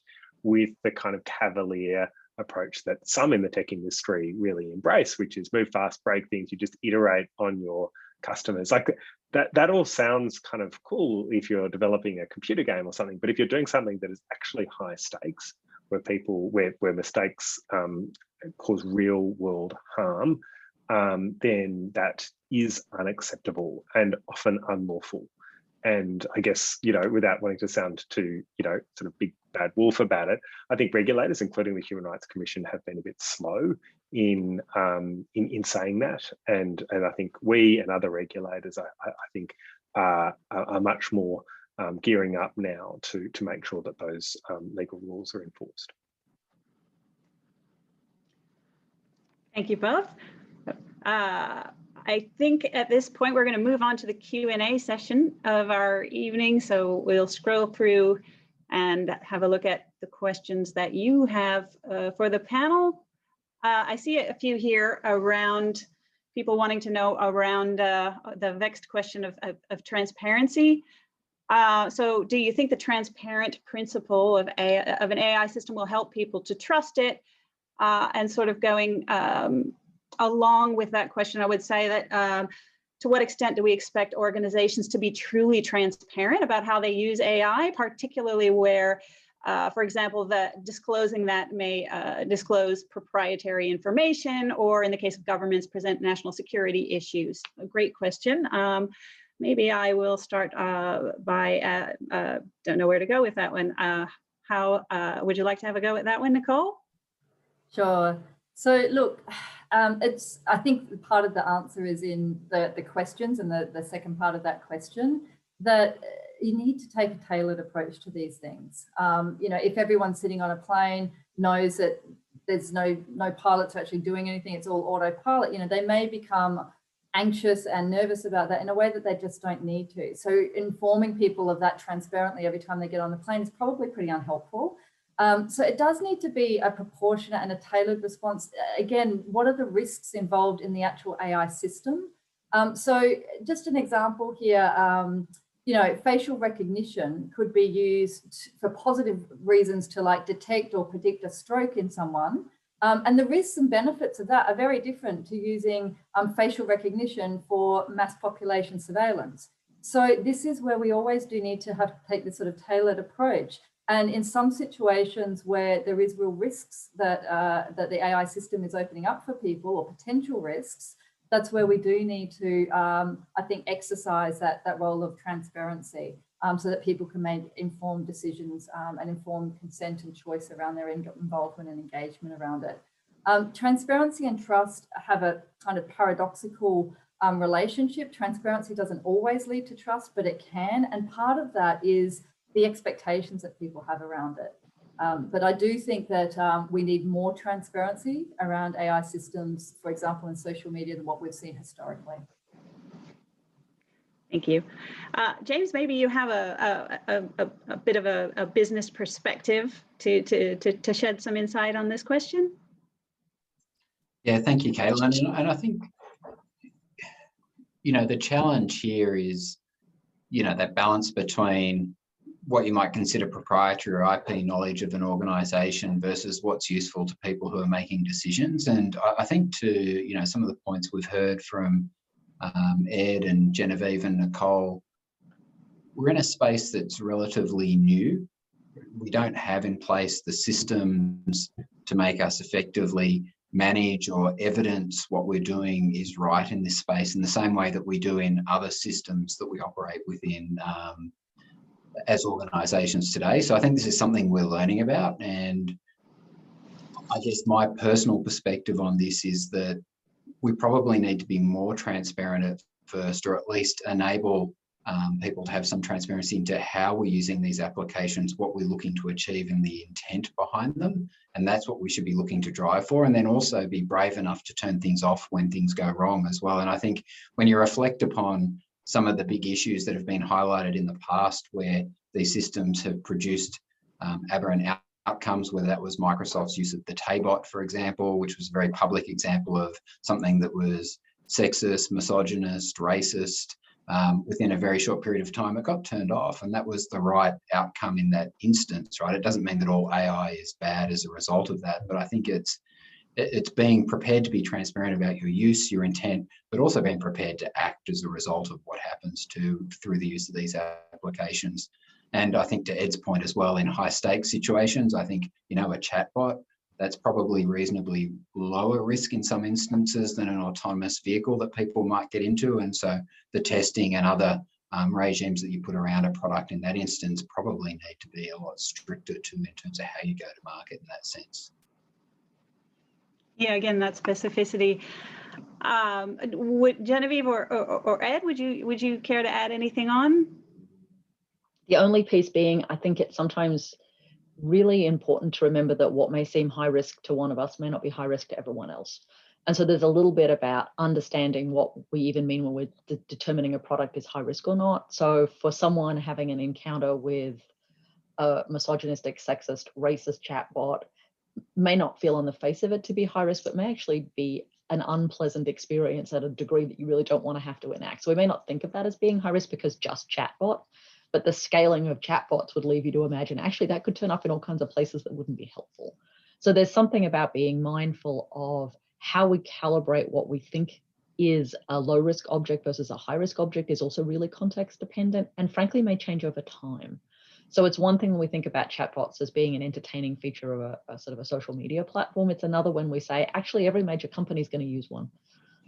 with the kind of cavalier approach that some in the tech industry really embrace, which is move fast, break things, you just iterate on your customers. Like that all sounds kind of cool if you're developing a computer game or something, but if you're doing something that is actually high stakes, where mistakes cause real world harm, then that is unacceptable and often unlawful. And I guess, without wanting to sound too, sort of big bad wolf about it, I think regulators, including the Human Rights Commission, have been a bit slow in saying that. And I think we and other regulators, I think, are much more gearing up now to make sure that those legal rules are enforced. Thank you both. I think at this point, we're going to move on to the Q&A session of our evening. So we'll scroll through and have a look at the questions that you have for the panel. I see a few here around people wanting to know around the vexed question of transparency. So do you think the transparent principle of an AI system will help people to trust it? And sort of going along with that question, I would say that to what extent do we expect organizations to be truly transparent about how they use AI, particularly where, for example, disclosing that may disclose proprietary information, or in the case of governments, present national security issues? A great question. Maybe I will start by, don't know where to go with that one. How would you like to have a go at that one, Nicole? Sure. So look, I think part of the answer is in the questions, and the second part of that question, that you need to take a tailored approach to these things. If everyone sitting on a plane knows that there's no pilots actually doing anything, it's all autopilot, they may become anxious and nervous about that in a way that they just don't need to. So informing people of that transparently every time they get on the plane is probably pretty unhelpful. So it does need to be a proportionate and a tailored response. Again, what are the risks involved in the actual AI system? So just an example here, facial recognition could be used for positive reasons to detect or predict a stroke in someone. And the risks and benefits of that are very different to using facial recognition for mass population surveillance. So this is where we always do need to take this sort of tailored approach. And in some situations where there is real risks that the AI system is opening up for people, or potential risks, that's where we do need to, I think, exercise that role of transparency, so that people can make informed decisions and informed consent and choice around their involvement and engagement around it. Transparency and trust have a kind of paradoxical relationship. Transparency doesn't always lead to trust, but it can. And part of that is the expectations that people have around it. But I do think that we need more transparency around AI systems, for example, in social media, than what we've seen historically. Thank you. James, maybe you have a bit of a business perspective to shed some insight on this question. Yeah, thank you, Caitlin. And I think, the challenge here is, that balance between what you might consider proprietary or IP knowledge of an organisation versus what's useful to people who are making decisions. And I think to, some of the points we've heard from Ed and Genevieve and Nicole, we're in a space that's relatively new. We don't have in place the systems to make us effectively manage or evidence what we're doing is right in this space in the same way that we do in other systems that we operate within, as organisations today. So I think this is something we're learning about. And I guess my personal perspective on this is that we probably need to be more transparent at first, or at least enable people to have some transparency into how we're using these applications, what we're looking to achieve and the intent behind them. And that's what we should be looking to drive for. And then also be brave enough to turn things off when things go wrong as well. And I think when you reflect upon some of the big issues that have been highlighted in the past where these systems have produced aberrant outcomes, whether that was Microsoft's use of the Taybot, for example, which was a very public example of something that was sexist, misogynist, racist. Within a very short period of time, it got turned off, and that was the right outcome in that instance, right? It doesn't mean that all AI is bad as a result of that, but I think it's being prepared to be transparent about your use, your intent, but also being prepared to act as a result of what happens through the use of these applications. And I think to Ed's point as well, in high stakes situations, I think, a chatbot, that's probably reasonably lower risk in some instances than an autonomous vehicle that people might get into. And so the testing and other regimes that you put around a product in that instance probably need to be a lot stricter too in terms of how you go to market in that sense. Yeah, again, that specificity. Would Genevieve or Ed, would you care to add anything on? The only piece being, I think it's sometimes really important to remember that what may seem high risk to one of us may not be high risk to everyone else. And so there's a little bit about understanding what we even mean when we're determining a product is high risk or not. So for someone having an encounter with a misogynistic, sexist, racist chatbot may not feel on the face of it to be high risk, but may actually be an unpleasant experience at a degree that you really don't want to have to enact. So we may not think of that as being high risk because just chatbot, but the scaling of chatbots would leave you to imagine, actually, that could turn up in all kinds of places that wouldn't be helpful. So there's something about being mindful of how we calibrate what we think is a low risk object versus a high risk object is also really context dependent and frankly may change over time. So it's one thing when we think about chatbots as being an entertaining feature of a sort of a social media platform. It's another when we say, actually, every major company is going to use one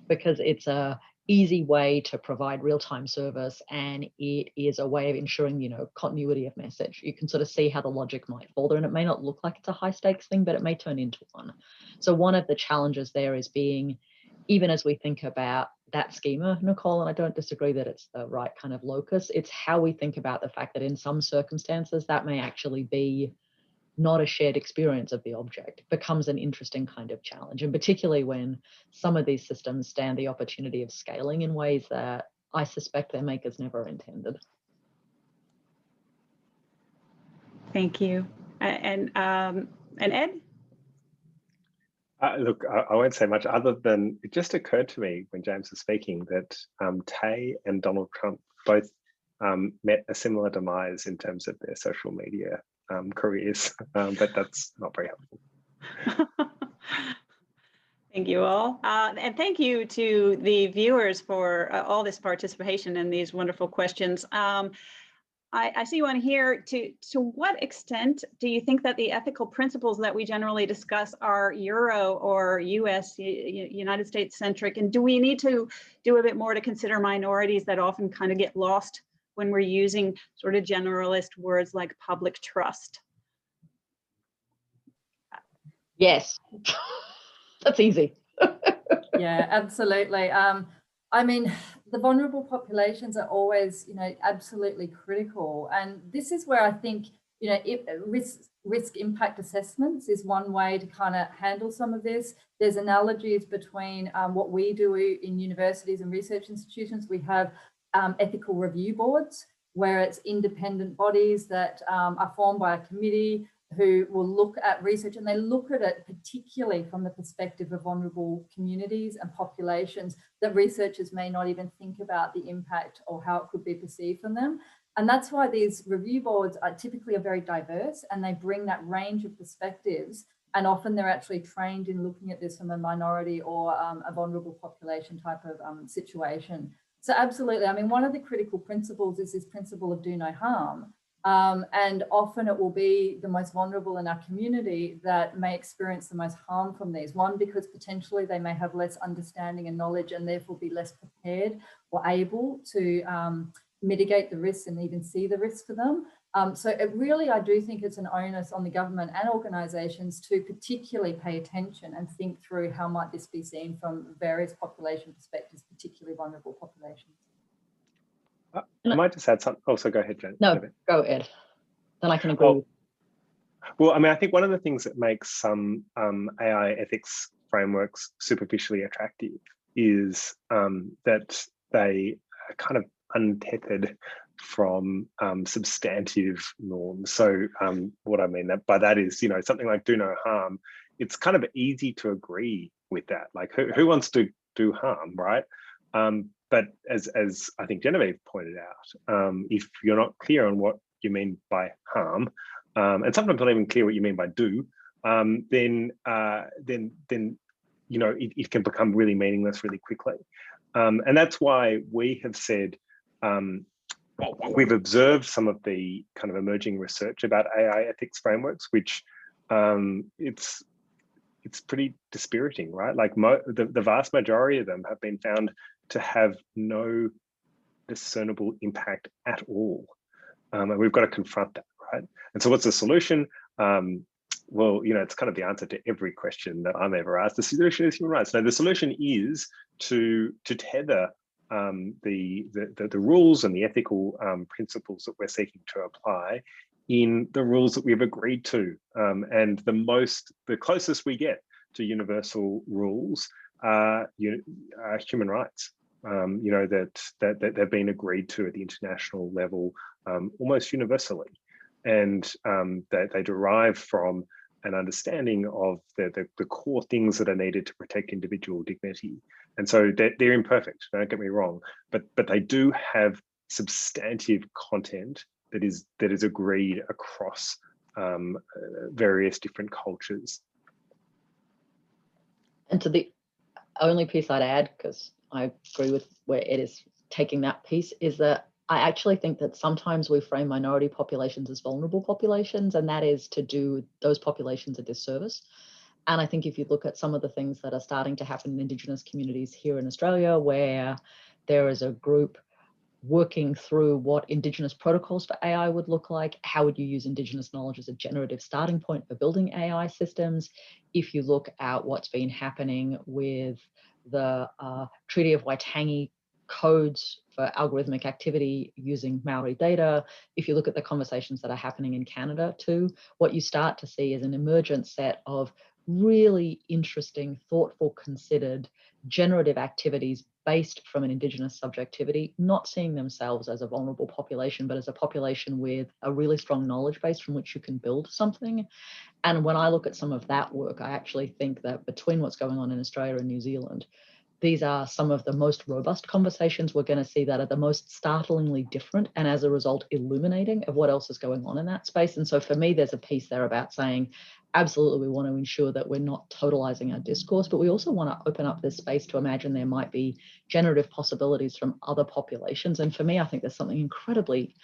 because it's a easy way to provide real-time service, and it is a way of ensuring, continuity of message. You can sort of see how the logic might fall there, and it may not look like it's a high stakes thing, but it may turn into one. So one of the challenges there is being, even as we think about that schema, Nicole, and I don't disagree that it's the right kind of locus, it's how we think about the fact that in some circumstances that may actually be not a shared experience of the object. It becomes an interesting kind of challenge, and particularly when some of these systems stand the opportunity of scaling in ways that I suspect their makers never intended. Thank you. And Ed? Look, I won't say much other than it just occurred to me when James was speaking that Tay and Donald Trump both met a similar demise in terms of their social media careers, but that's not very helpful. Thank you all. And thank you to the viewers for all this participation and these wonderful questions. I see one here. To what extent do you think that the ethical principles that we generally discuss are Euro or US, United States centric? And do we need to do a bit more to consider minorities that often kind of get lost when we're using sort of generalist words like public trust? Yes, that's easy. Yeah, absolutely. I mean, the vulnerable populations are always, absolutely critical. And this is where I think, risk impact assessments is one way to kind of handle some of this. There's analogies between what we do in universities and research institutions. We have ethical review boards where it's independent bodies that are formed by a committee who will look at research, and they look at it particularly from the perspective of vulnerable communities and populations that researchers may not even think about the impact or how it could be perceived from them. And that's why these review boards are typically very diverse, and they bring that range of perspectives, and often they're actually trained in looking at this from a minority or a vulnerable population type of situation. So absolutely, I mean, one of the critical principles is this principle of do no harm. And often it will be the most vulnerable in our community that may experience the most harm from these. One, because potentially they may have less understanding and knowledge and therefore be less prepared or able to mitigate the risks and even see the risk for them. So it really, I do think it's an onus on the government and organisations to particularly pay attention and think through how might this be seen from various population perspectives, particularly vulnerable populations. I might just add something. Also, go ahead, Jen. No, go Ed. Then I can agree. Well, I mean, I think one of the things that makes some AI ethics frameworks superficially attractive is that they are kind of untethered from substantive norms. So what I mean by that is, you know, something like do no harm. It's kind of easy to agree with that. Like who wants to do harm, right? But as I think Genevieve pointed out, if you're not clear on what you mean by harm, and sometimes not even clear what you mean by do, then you know it can become really meaningless really quickly. And that's why we have said we've observed some of the kind of emerging research about AI ethics frameworks, which it's pretty dispiriting, right? Like the vast majority of them have been found to have no discernible impact at all. And we've got to confront that, right? And so what's the solution? Well, you know, it's kind of the answer to every question that I'm ever asked. The solution is human rights. So the solution is to tether the rules and the ethical principles that we're seeking to apply in the rules that we've agreed to. And the closest we get to universal rules are human rights. You know, that they've been agreed to at the international level almost universally, and that they derive from an understanding of the core things that are needed to protect individual dignity. And so they're imperfect, don't get me wrong, but they do have substantive content that is agreed across various different cultures. And to the only piece I'd add, because I agree with where Ed is taking that piece, is that I actually think that sometimes we frame minority populations as vulnerable populations, and that is to do those populations a disservice. And I think if you look at some of the things that are starting to happen in Indigenous communities here in Australia, where there is a group working through what Indigenous protocols for AI would look like, how would you use Indigenous knowledge as a generative starting point for building AI systems? If you look at what's been happening with the Treaty of Waitangi codes for algorithmic activity using Maori data, if you look at the conversations that are happening in Canada too, what you start to see is an emergent set of really interesting, thoughtful, considered, generative activities based from an Indigenous subjectivity, not seeing themselves as a vulnerable population, but as a population with a really strong knowledge base from which you can build something. And when I look at some of that work, I actually think that between what's going on in Australia and New Zealand, these are some of the most robust conversations we're going to see that are the most startlingly different, and as a result, illuminating of what else is going on in that space. And so for me, there's a piece there about saying, absolutely, we want to ensure that we're not totalizing our discourse, but we also want to open up this space to imagine there might be generative possibilities from other populations. And for me, I think there's something incredibly,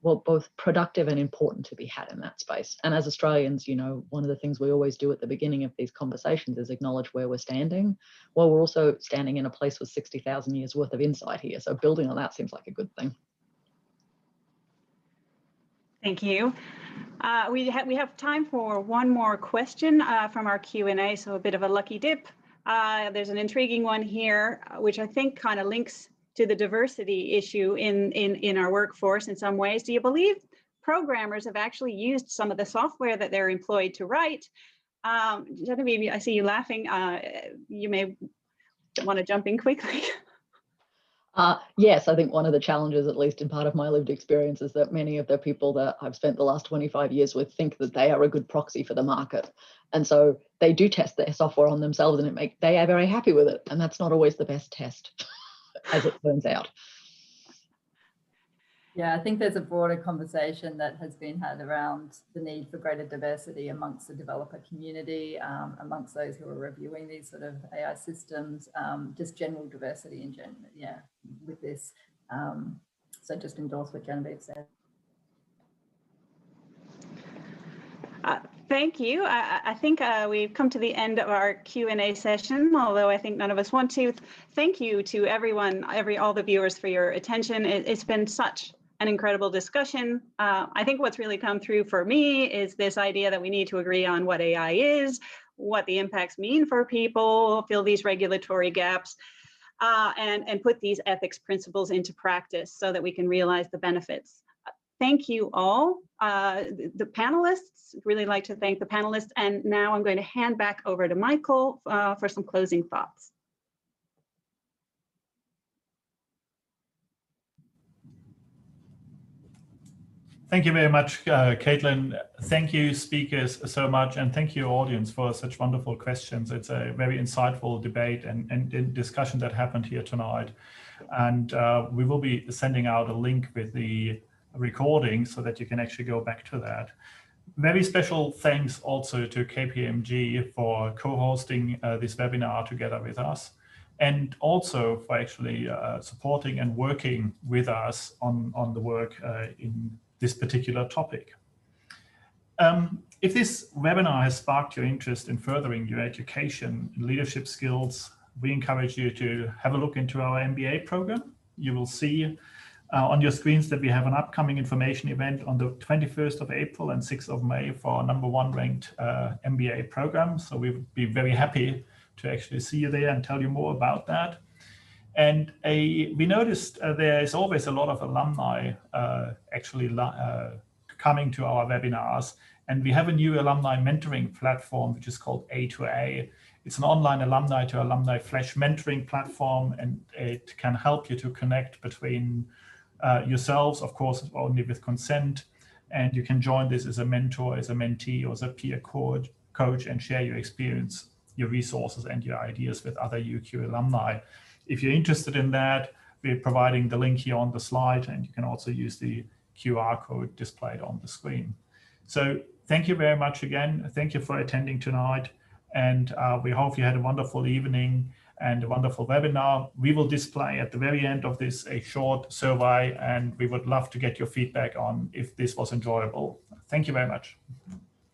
well, both productive and important to be had in that space. And as Australians, you know, one of the things we always do at the beginning of these conversations is acknowledge where we're standing. Well, we're also standing in a place with 60,000 years worth of insight here. So building on that seems like a good thing. Thank you. We have time for one more question from our Q&A, so a bit of a lucky dip. There's an intriguing one here, which I think kind of links to the diversity issue in our workforce in some ways. Do you believe programmers have actually used some of the software that they're employed to write? Genevieve, I see you laughing. You may want to jump in quickly. Yes, I think one of the challenges, at least in part of my lived experience, is that many of the people that I've spent the last 25 years with think that they are a good proxy for the market. And so they do test their software on themselves and they are very happy with it. And that's not always the best test, as it turns out. Yeah, I think there's a broader conversation that has been had around the need for greater diversity amongst the developer community, amongst those who are reviewing these sort of AI systems, just general diversity in general, yeah, with this. So just endorse what Genevieve said. Thank you. I think we've come to the end of our Q&A session, although I think none of us want to. Thank you to everyone, all the viewers for your attention. It's been such an incredible discussion. I think what's really come through for me is this idea that we need to agree on what AI is, what the impacts mean for people, fill these regulatory gaps, and put these ethics principles into practice so that we can realize the benefits. Thank you all. The panelists, really like to thank the panelists. And now I'm going to hand back over to Michael for some closing thoughts. Thank you very much, Caitlin. Thank you, speakers, so much. And thank you, audience, for such wonderful questions. It's a very insightful debate and discussion that happened here tonight. And we will be sending out a link with the recording so that you can actually go back to that. Very special thanks also to KPMG for co-hosting this webinar together with us, and also for actually supporting and working with us on the work in this particular topic. If this webinar has sparked your interest in furthering your education and leadership skills, we encourage you to have a look into our MBA program. You will see on your screens that we have an upcoming information event on the 21st of April and 6th of May for our #1 ranked MBA program. So we would be very happy to actually see you there and tell you more about that. And we noticed there is always a lot of alumni actually coming to our webinars. And we have a new alumni mentoring platform, which is called A2A. It's an online alumni to alumni flash mentoring platform, and it can help you to connect between yourselves, of course, only with consent. And you can join this as a mentor, as a mentee, or as a peer coach, and share your experience, your resources, and your ideas with other UQ alumni. If you're interested in that, we're providing the link here on the slide, and you can also use the QR code displayed on the screen. So thank you very much again. Thank you for attending tonight. And we hope you had a wonderful evening and a wonderful webinar. We will display at the very end of this a short survey, and we would love to get your feedback on if this was enjoyable. Thank you very much.